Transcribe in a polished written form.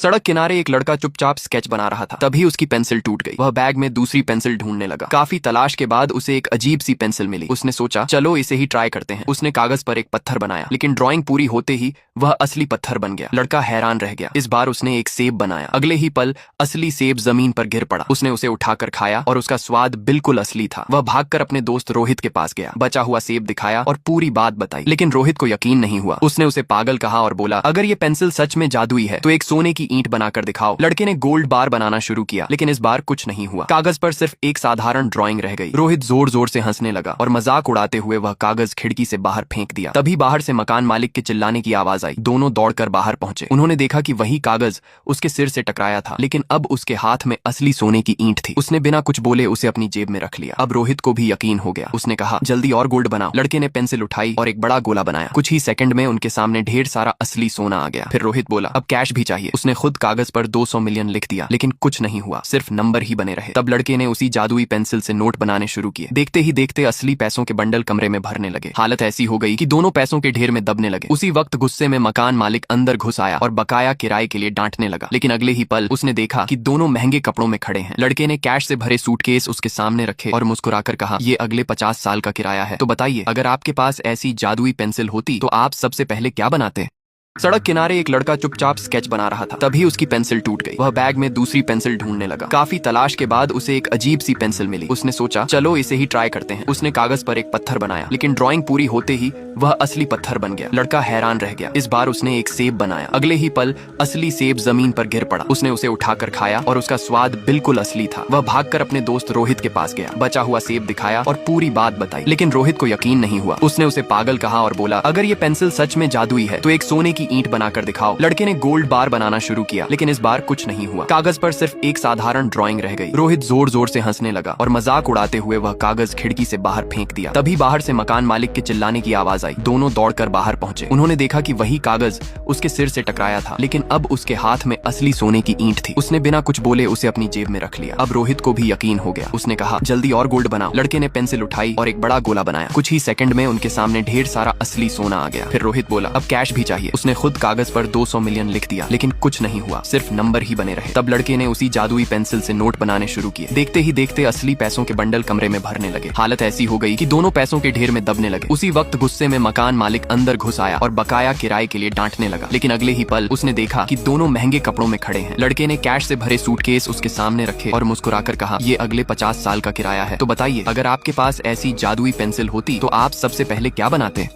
सड़क किनारे एक लड़का चुपचाप स्केच बना रहा था। तभी उसकी पेंसिल टूट गई। वह बैग में दूसरी पेंसिल ढूंढने लगा। काफी तलाश के बाद उसे एक अजीब सी पेंसिल मिली। उसने सोचा चलो इसे ही ट्राई करते हैं। उसने कागज पर एक पत्थर बनाया, लेकिन ड्राइंग पूरी होते ही वह असली पत्थर बन गया। लड़का हैरान रह गया। इस बार उसने एक सेब बनाया। अगले ही पल असली सेब जमीन पर गिर पड़ा। उसने उसे उठाकर खाया और उसका स्वाद बिल्कुल असली था। वह भागकर अपने दोस्त रोहित के पास गया, बचा हुआ सेब दिखाया और पूरी बात बताई, लेकिन रोहित को यकीन नहीं हुआ। उसने उसे पागल कहा और बोला अगर ये पेंसिल सच में जादुई है तो एक सोने की ईंट बनाकर दिखाओ। लड़के ने गोल्ड बार बनाना शुरू किया, लेकिन इस बार कुछ नहीं हुआ। कागज पर सिर्फ एक साधारण ड्राइंग रह गई। रोहित जोर जोर से हंसने लगा और मजाक उड़ाते हुए वह कागज खिड़की से बाहर फेंक दिया। तभी बाहर से मकान मालिक के चिल्लाने की आवाज आई। दोनों दौड़कर बाहर पहुंचे। उन्होंने देखा कि वही कागज उसके सिर से टकराया था, लेकिन अब उसके हाथ में असली सोने की ईंट थी। उसने बिना कुछ बोले उसे अपनी जेब में रख लिया। अब रोहित को भी यकीन हो गया। उसने कहा जल्दी और गोल्ड बनाओ। लड़के ने पेंसिल उठाई और एक बड़ा गोला बनाया। कुछ ही सेकंड में उनके सामने ढेर सारा असली सोना आ गया। फिर रोहित बोला अब कैश भी चाहिए। उसने खुद कागज पर 200 मिलियन लिख दिया, लेकिन कुछ नहीं हुआ, सिर्फ नंबर ही बने रहे। तब लड़के ने उसी जादुई पेंसिल से नोट बनाने शुरू किए। देखते ही देखते असली पैसों के बंडल कमरे में भरने लगे। हालत ऐसी हो गई कि दोनों पैसों के ढेर में दबने लगे। उसी वक्त गुस्से में मकान मालिक अंदर घुस आया और बकाया किराए के लिए डांटने लगा, लेकिन अगले ही पल उसने देखा कि दोनों महंगे कपड़ों में खड़े हैं। लड़के ने कैश से भरे सूटकेस उसके सामने रखे और मुस्कुराकर कहा ये अगले 50 साल का किराया है। तो बताइए अगर आपके पास ऐसी जादुई पेंसिल होती तो आप सबसे पहले क्या बनाते? सड़क किनारे एक लड़का चुपचाप स्केच बना रहा था। तभी उसकी पेंसिल टूट गई। वह बैग में दूसरी पेंसिल ढूंढने लगा। काफी तलाश के बाद उसे एक अजीब सी पेंसिल मिली। उसने सोचा चलो इसे ही ट्राई करते हैं। उसने कागज पर एक पत्थर बनाया, लेकिन ड्राइंग पूरी होते ही वह असली पत्थर बन गया। लड़का हैरान रह गया। इस बार उसने एक सेब बनाया। अगले ही पल असली सेब जमीन पर गिर पड़ा। उसने उसे उठाकर खाया और उसका स्वाद बिल्कुल असली था। वह भागकर अपने दोस्त रोहित के पास गया, बचा हुआ सेब दिखाया और पूरी बात बताई, लेकिन रोहित को यकीन नहीं हुआ। उसने उसे पागल कहा और बोला अगर ये पेंसिल सच में जादुई है तो एक सोने की ईंट बनाकर दिखाओ। लड़के ने गोल्ड बार बनाना शुरू किया, लेकिन इस बार कुछ नहीं हुआ। कागज पर सिर्फ एक साधारण ड्राइंग रह गई। रोहित जोर जोर से हंसने लगा और मजाक उड़ाते हुए वह कागज खिड़की से बाहर फेंक दिया। तभी बाहर से मकान मालिक के चिल्लाने की आवाज आई। दोनों दौड़कर बाहर पहुंचे। उन्होंने देखा कि वही कागज उसके सिर से टकराया था, लेकिन अब उसके हाथ में असली सोने की ईंट थी। उसने बिना कुछ बोले उसे अपनी जेब में रख लिया। अब रोहित को भी यकीन हो गया। उसने कहा जल्दी और गोल्ड बनाओ। लड़के ने पेंसिल उठाई और एक बड़ा गोला बनाया। कुछ ही सेकंड में उनके सामने ढेर सारा असली सोना आ गया। फिर रोहित बोला अब कैश भी चाहिए। उसने खुद कागज पर 200 मिलियन लिख दिया, लेकिन कुछ नहीं हुआ, सिर्फ नंबर ही बने रहे। तब लड़के ने उसी जादुई पेंसिल से नोट बनाने शुरू किए। देखते ही देखते असली पैसों के बंडल कमरे में भरने लगे। हालत ऐसी हो गई कि दोनों पैसों के ढेर में दबने लगे। उसी वक्त गुस्से में मकान मालिक अंदर घुस आया और बकाया किराए के लिए डांटने लगा, लेकिन अगले ही पल उसने देखा कि दोनों महंगे कपड़ों में खड़े हैं। लड़के ने कैश से भरे सूटकेस उसके सामने रखे और मुस्कुराकर कहा ये अगले 50 साल का किराया है। तो बताइए अगर आपके पास ऐसी जादुई पेंसिल होती तो आप सबसे पहले क्या बनाते?